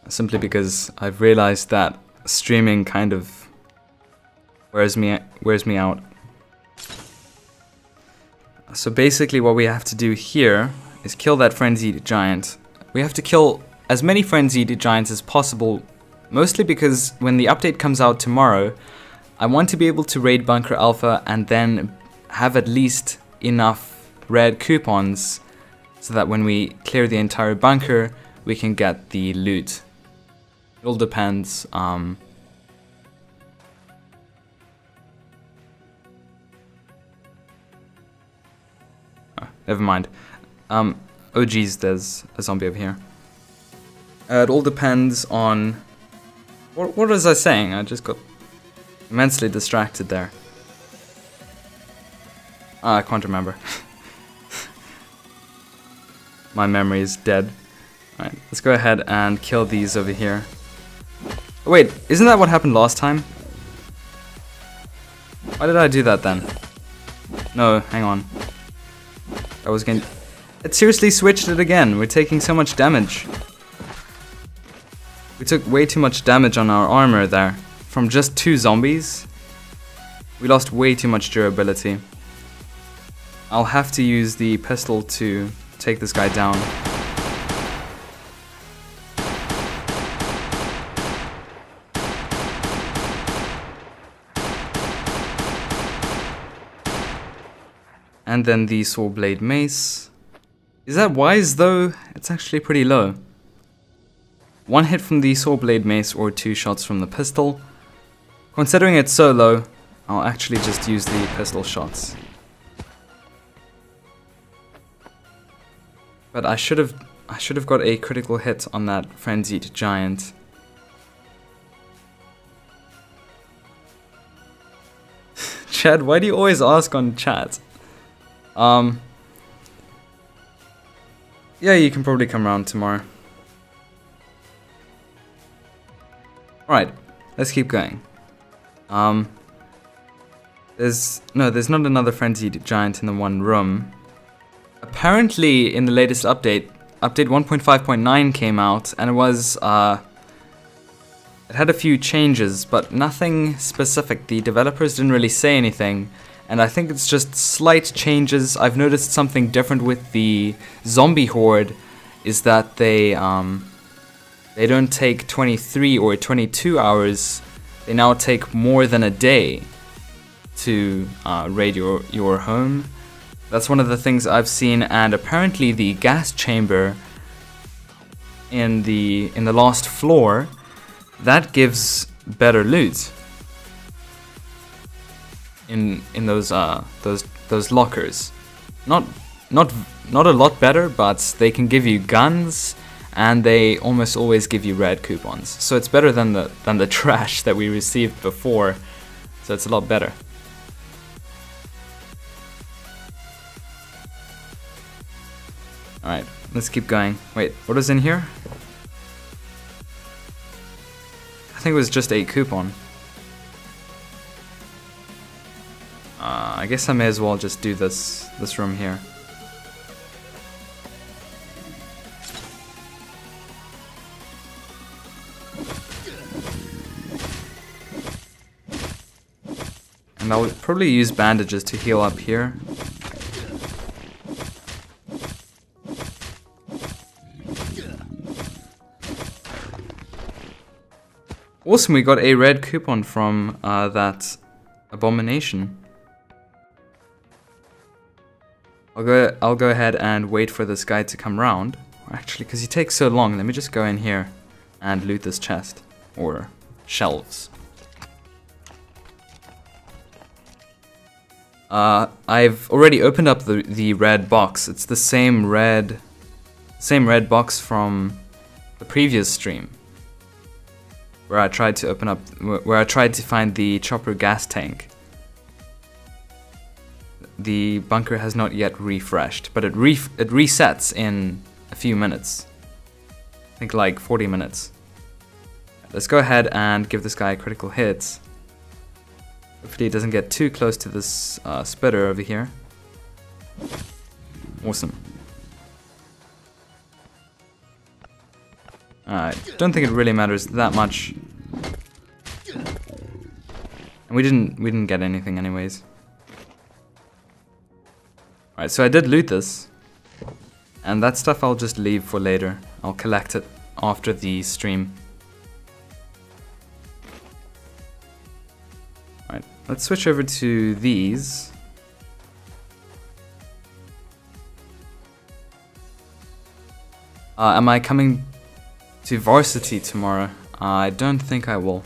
Simply because I've realized that streaming kind of wears me out. So basically what we have to do here is kill that frenzied giant. We have to kill as many frenzied giants as possible, mostly because when the update comes out tomorrow, I want to be able to raid Bunker Alpha and then have at least enough red coupons so that when we clear the entire bunker, we can get the loot. It all depends. Oh, never mind. Oh geez, there's a zombie over here. It all depends on... What was I saying? I just got immensely distracted there. I can't remember. My memory is dead. Alright, let's go ahead and kill these over here. Oh, wait, isn't that what happened last time? Why did I do that then? No, hang on. I was going... It seriously switched it again. We're taking so much damage. We took way too much damage on our armor there. From just 2 zombies, we lost way too much durability. I'll have to use the pistol to take this guy down. And then the saw blade mace. Is that wise though? It's actually pretty low. 1 hit from the saw blade mace or 2 shots from the pistol. Considering it's so low, I'll actually just use the pistol shots. But I should have got a critical hit on that frenzied giant. Chad, why do you always ask on chat? Yeah, you can probably come around tomorrow. Alright, let's keep going. There's not another frenzied giant in the one room. Apparently, in the latest update, update 1.5.9 came out, and it was, it had a few changes, but nothing specific. The developers didn't really say anything, and I think it's just slight changes. I've noticed something different with the zombie horde, is that they don't take 23 or 22 hours, they now take more than a day to raid your home. That's one of the things I've seen, and apparently the gas chamber in the last floor, that gives better loot in those lockers. Not a lot better, but they can give you guns, and they almost always give you red coupons. So it's better than the trash that we received before. So it's a lot better. Alright, let's keep going. Wait, what is in here? I think it was just a coupon. I guess I may as well just do this room here. And I'll probably use bandages to heal up here. Awesome, we got a red coupon from that abomination. I'll go ahead and wait for this guy to come round. Actually, because he takes so long, let me just go in here and loot this chest. Or shelves. I've already opened up the red box. It's the same red box from the previous stream, where I tried to find the chopper gas tank. The bunker has not yet refreshed, but it resets in a few minutes. I think like 40 minutes. Let's go ahead and give this guy a critical hit. Hopefully he doesn't get too close to this spitter over here. Awesome. I don't think it really matters that much. And we didn't get anything anyways. Alright, so I did loot this. And that stuff I'll just leave for later. I'll collect it after the stream. Alright, let's switch over to these. Am I coming to varsity tomorrow? I don't think I will.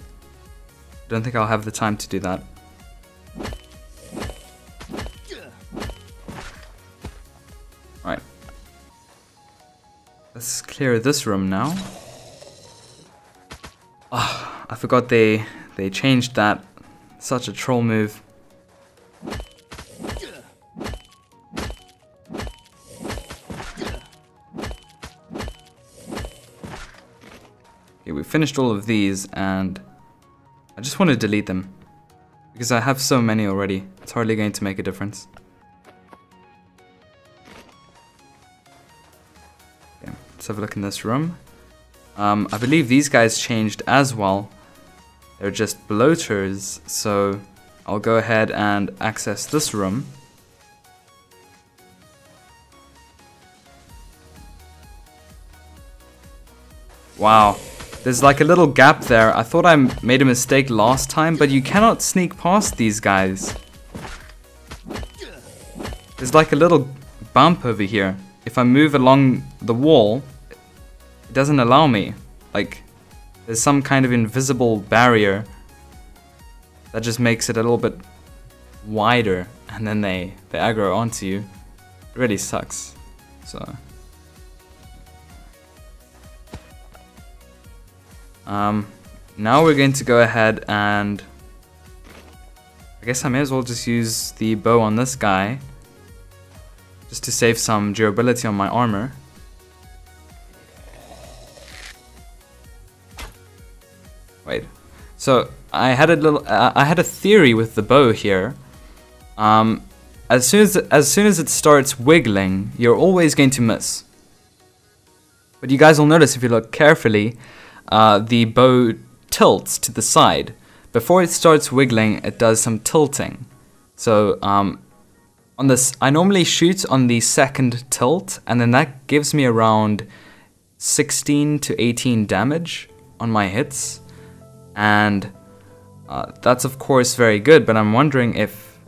Don't think I'll have the time to do that. Right. Let's clear this room now. Ah, I forgot they changed that. Such a troll move. Okay, we finished all of these and I just want to delete them because I have so many already. It's hardly going to make a difference. Okay, let's have a look in this room. I believe these guys changed as well. They're just bloaters, so I'll go ahead and access this room. Wow, there's like a little gap there. I thought I made a mistake last time, but you cannot sneak past these guys. There's like a little bump over here. If I move along the wall, it doesn't allow me. Like, there's some kind of invisible barrier that just makes it a little bit wider, and then they aggro onto you. It really sucks. So now we're going to go ahead and I guess I may as well just use the bow on this guy just to save some durability on my armor. Wait, so I had a theory with the bow here. As soon as it starts wiggling, you're always going to miss. But you guys will notice if you look carefully, the bow tilts to the side. Before it starts wiggling, it does some tilting. So on this, I normally shoot on the second tilt, and then that gives me around 16 to 18 damage on my hits. And that's of course very good, but I'm wondering if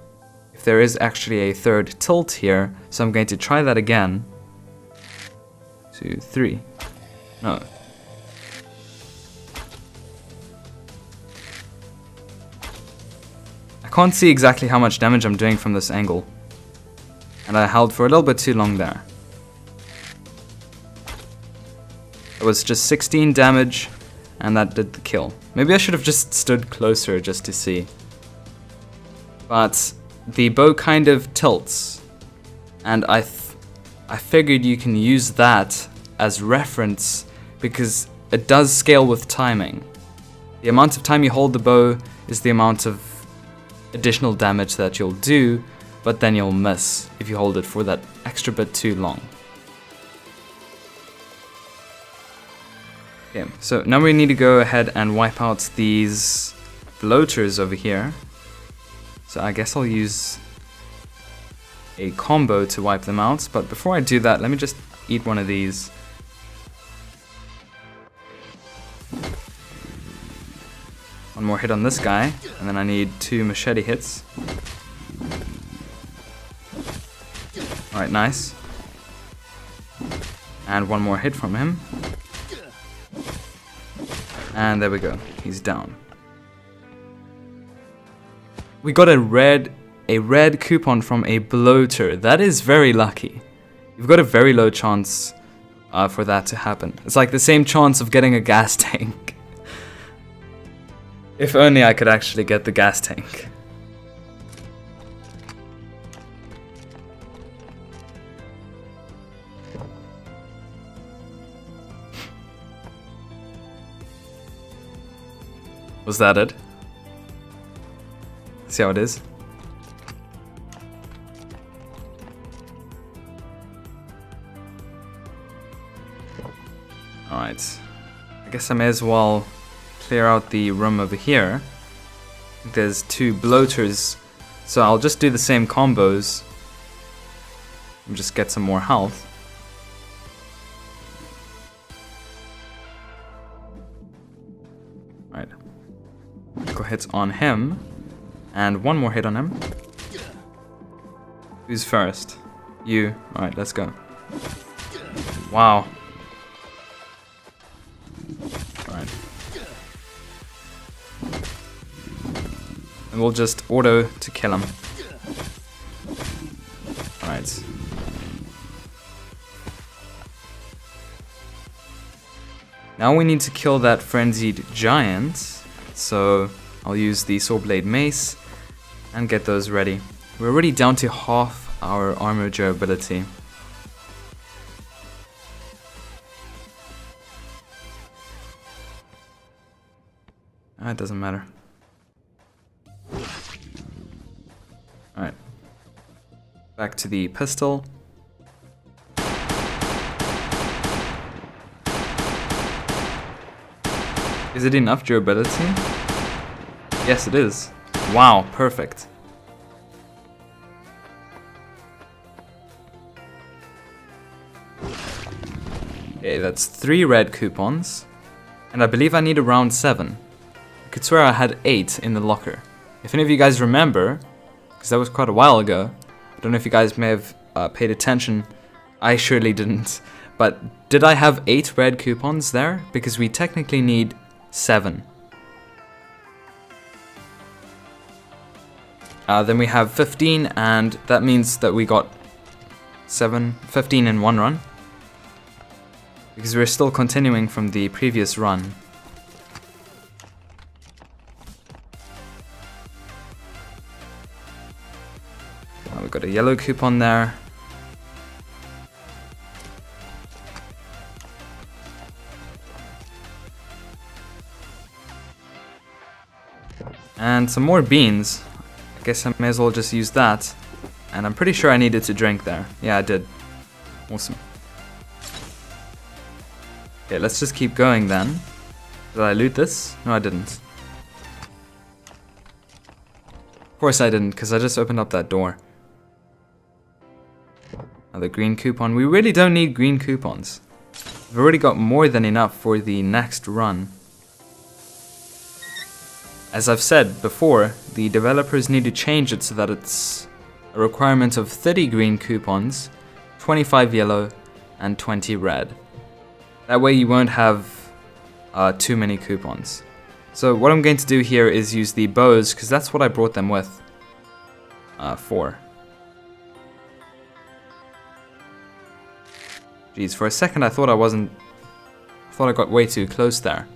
there is actually a third tilt here, so I'm going to try that again. 2, 3. No. I can't see exactly how much damage I'm doing from this angle. And I held for a little bit too long there. It was just 16 damage. And that did the kill. Maybe I should have just stood closer just to see. But the bow kind of tilts. And I figured you can use that as reference because it does scale with timing. The amount of time you hold the bow is the amount of additional damage that you'll do. but then you'll miss if you hold it for that extra bit too long. Okay, so now we need to go ahead and wipe out these bloaters over here. So I guess I'll use a combo to wipe them out, but before I do that, let me just eat one of these. One more hit on this guy, and then I need 2 machete hits. Alright, nice. And one more hit from him. And there we go, he's down. We got a red coupon from a bloater. That is very lucky. You've got a very low chance for that to happen. It's like the same chance of getting a gas tank. If only I could actually get the gas tank. Was that it? See how it is? Alright. I guess I may as well clear out the room over here. There's 2 bloaters, so I'll just do the same combos and just get some more health. Right. Go hits on him, and one more hit on him. Who's first? You. Alright, let's go. Wow. Alright. And we'll just auto to kill him. Alright. Now we need to kill that frenzied giant, so I'll use the sword blade mace and get those ready. We're already down to half our armor durability. It doesn't matter. Alright. Back to the pistol. Is it enough durability? Yes, it is. Wow, perfect. Okay, that's 3 red coupons. And I believe I need around 7. I could swear I had 8 in the locker. If any of you guys remember, because that was quite a while ago, I don't know if you guys may have paid attention. I surely didn't. But did I have 8 red coupons there? Because we technically need 7. Then we have 15, and that means that we got 15 in one run. Because we're still continuing from the previous run. We've got a yellow coupon there. And some more beans. I guess I may as well just use that. And I'm pretty sure I needed to drink there. Yeah, I did. Awesome. Okay, let's just keep going then. Did I loot this? No, I didn't. Of course I didn't, because I just opened up that door. Another green coupon. We really don't need green coupons. We've already got more than enough for the next run. As I've said before, the developers need to change it so that it's a requirement of 30 green coupons, 25 yellow, and 20 red. That way you won't have too many coupons. So what I'm going to do here is use the bows, because that's what I brought them with for. Jeez, for a second I thought I got way too close there.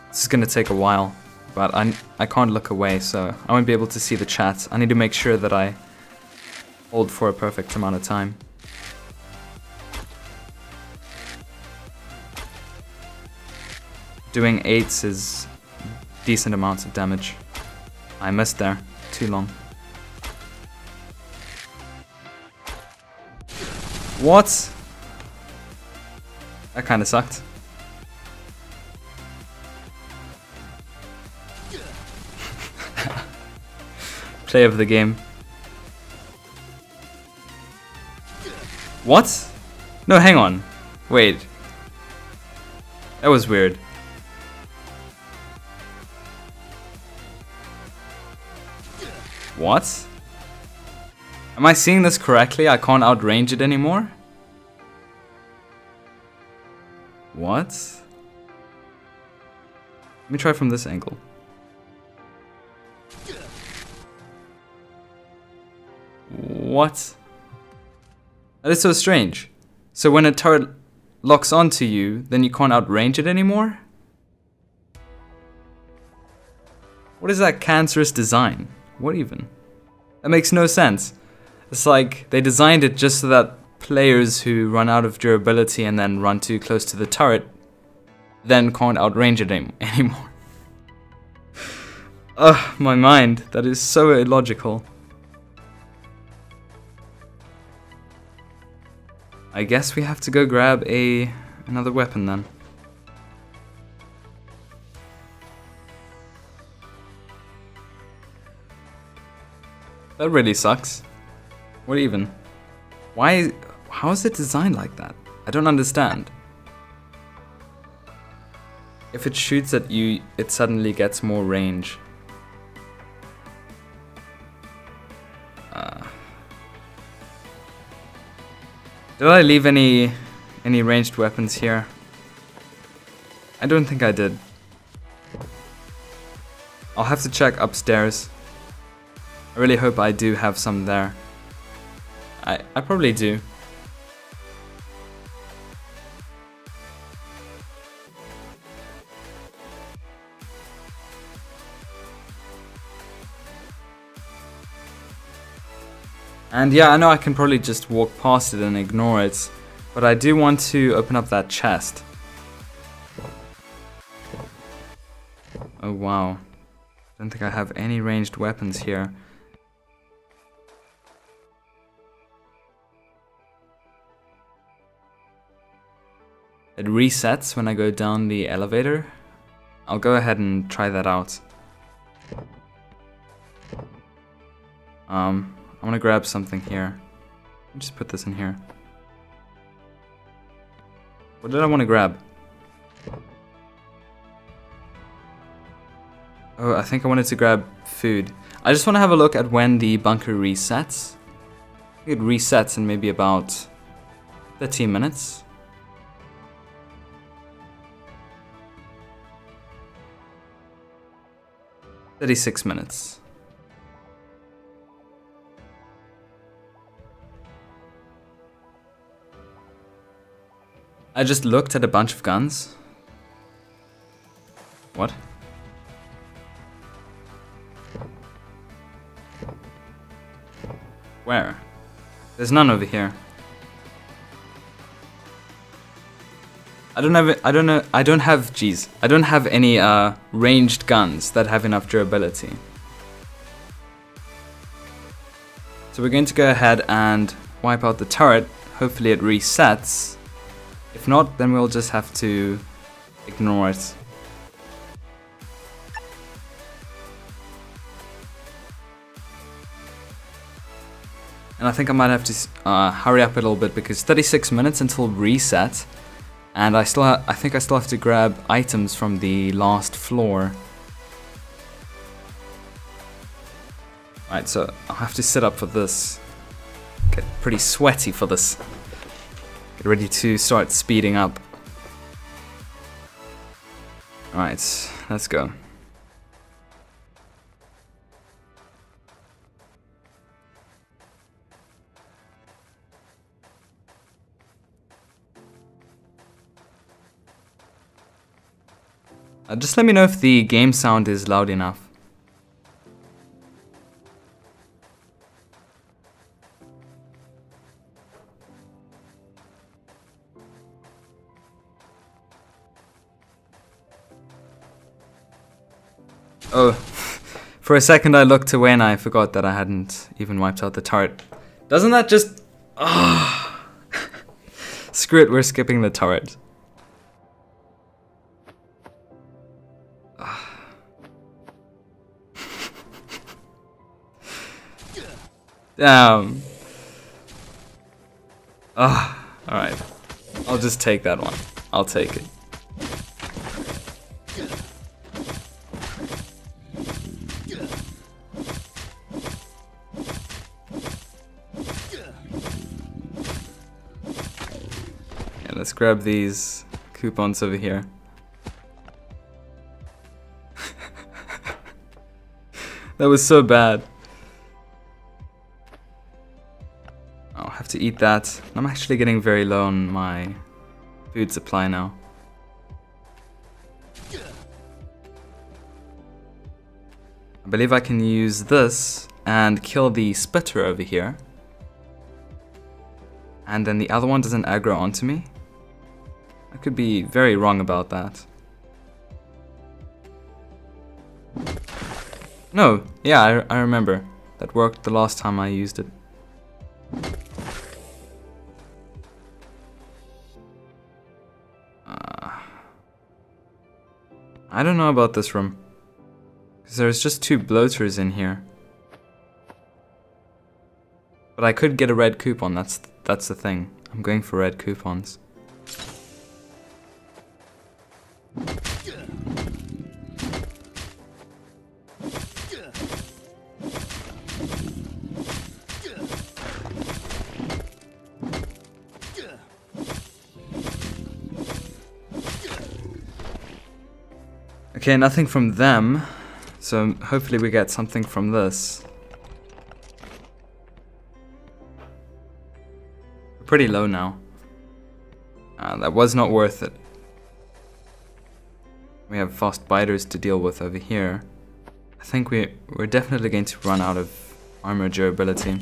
This is gonna take a while, but I can't look away, so I won't be able to see the chat. I need to make sure that I hold for a perfect amount of time. doing 8s is decent amounts of damage. I missed there. Too long. What? That kinda sucked. Play of the game. What? No, hang on. Wait. That was weird. What? Am I seeing this correctly? I can't outrange it anymore? What? Let me try from this angle. What? That is so strange. So when a turret locks onto you, then you can't outrange it anymore? What is that cancerous design? What even? That makes no sense. It's like they designed it just so that players who run out of durability and then run too close to the turret then can't outrange it anymore. Ugh, my mind. That is so illogical. I guess we have to go grab another weapon then. That really sucks. What even? How is it designed like that? I don't understand. If it shoots at you, it suddenly gets more range. Did I leave any ranged weapons here? I don't think I did. I'll have to check upstairs. I really hope I do have some there. I probably do. And yeah, I know I can probably just walk past it and ignore it, but I do want to open up that chest. Oh wow. Don't think I have any ranged weapons here. It resets when I go down the elevator. I'll go ahead and try that out. I want to grab something here. Just put this in here. What did I want to grab? Oh, I think I wanted to grab food. I just want to have a look at when the bunker resets. I think it resets in maybe about 13 minutes. "36 minutes. I just looked at a bunch of guns. What? Where? There's none over here. I don't have any ranged guns that have enough durability. So we're going to go ahead and wipe out the turret. Hopefully it resets. If not, then we'll just have to ignore it. And I think I might have to hurry up a little bit because 36 minutes until reset. And I think I still have to grab items from the last floor. Alright, so I'll have to sit up for this. Get pretty sweaty for this. Get ready to start speeding up. Alright, let's go. Just let me know if the game sound is loud enough. Oh, for a second I looked away and I forgot that I hadn't even wiped out the turret. Doesn't that just... Oh. Screw it, we're skipping the turret. Damn. Alright. I'll just take that one. I'll take it. Yeah, let's grab these coupons over here. That was so bad. I'll have to eat that. I'm actually getting very low on my food supply now. I believe I can use this and kill the spitter over here. And then the other one doesn't aggro onto me. I could be very wrong about that. No, yeah, I remember. That worked the last time I used it. I don't know about this room. Because there's just 2 bloaters in here. But I could get a red coupon, that's the thing. I'm going for red coupons. Okay, nothing from them, so hopefully we get something from this. We're pretty low now. That was not worth it. We have fast biters to deal with over here. I think we're definitely going to run out of armor durability.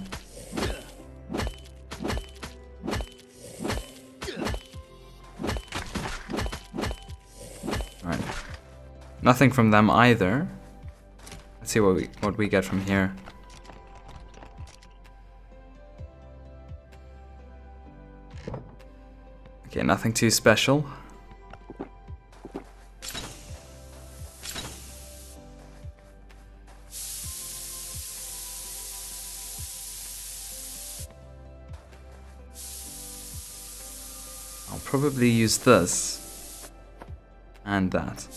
Alright. Nothing from them either. Let's see what we get from here. Okay, nothing too special. I'll probably use this and that.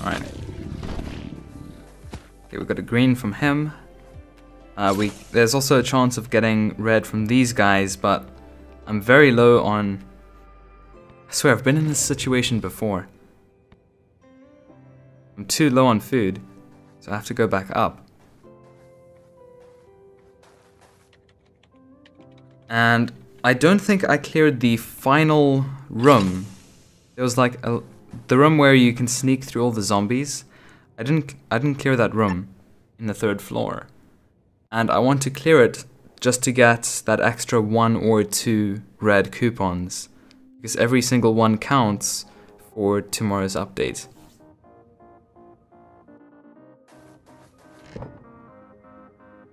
Alright. Okay, we got a green from him. There's also a chance of getting red from these guys, but I'm very low on... I swear, I've been in this situation before. I'm too low on food, so I have to go back up. And I don't think I cleared the final room. There was like the room where you can sneak through all the zombies. I didn't clear that room in the 3rd floor. And I want to clear it just to get that extra 1 or 2 red coupons. Because every single one counts for tomorrow's update.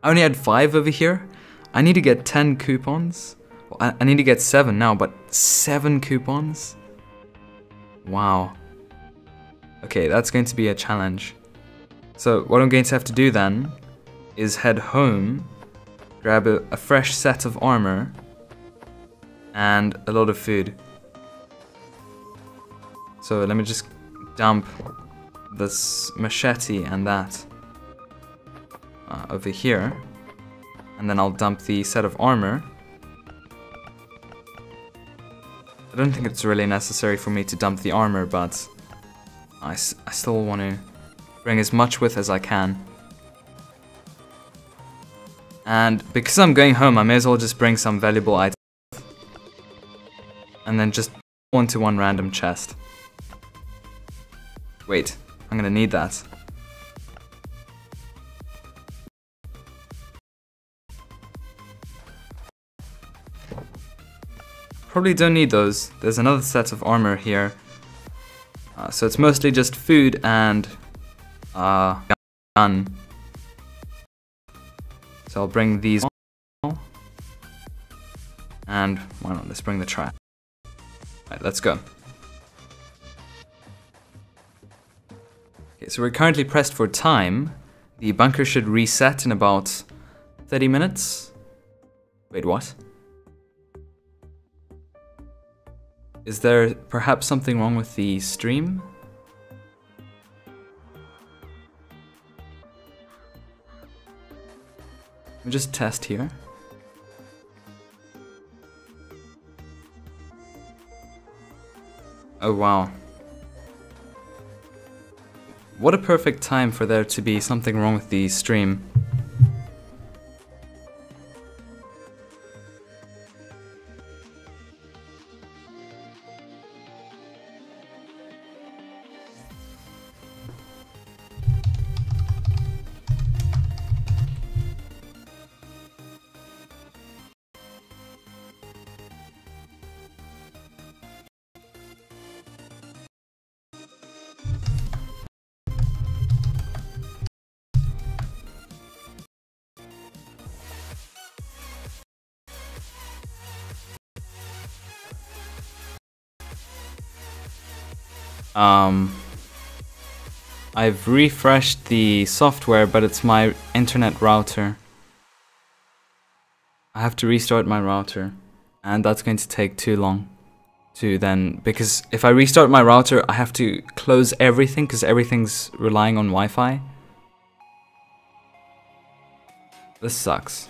I only had 5 over here. I need to get 10 coupons. Well, I need to get 7 now, but 7 coupons? Wow. Okay, that's going to be a challenge. So what I'm going to have to do then is head home, grab a fresh set of armor, and a lot of food. So let me just dump this machete and that over here. And then I'll dump the set of armor. I don't think it's really necessary for me to dump the armor, but I still want to bring as much with as I can. And because I'm going home, I may as well just bring some valuable items. And then just onto one random chest. Wait, I'm gonna need that. Probably don't need those. There's another set of armor here. So it's mostly just food and gun. So I'll bring these on. And why not, let's bring the trash. Right, let's go. Okay, so we're currently pressed for time. The bunker should reset in about 30 minutes. Wait, what? Is there perhaps something wrong with the stream? Let me just test here. Oh wow. What a perfect time for there to be something wrong with the stream. I've refreshed the software, but it's my internet router. I have to restart my router, and that's going to take too long to then, because if I restart my router, I have to close everything because everything's relying on Wi-Fi. This sucks.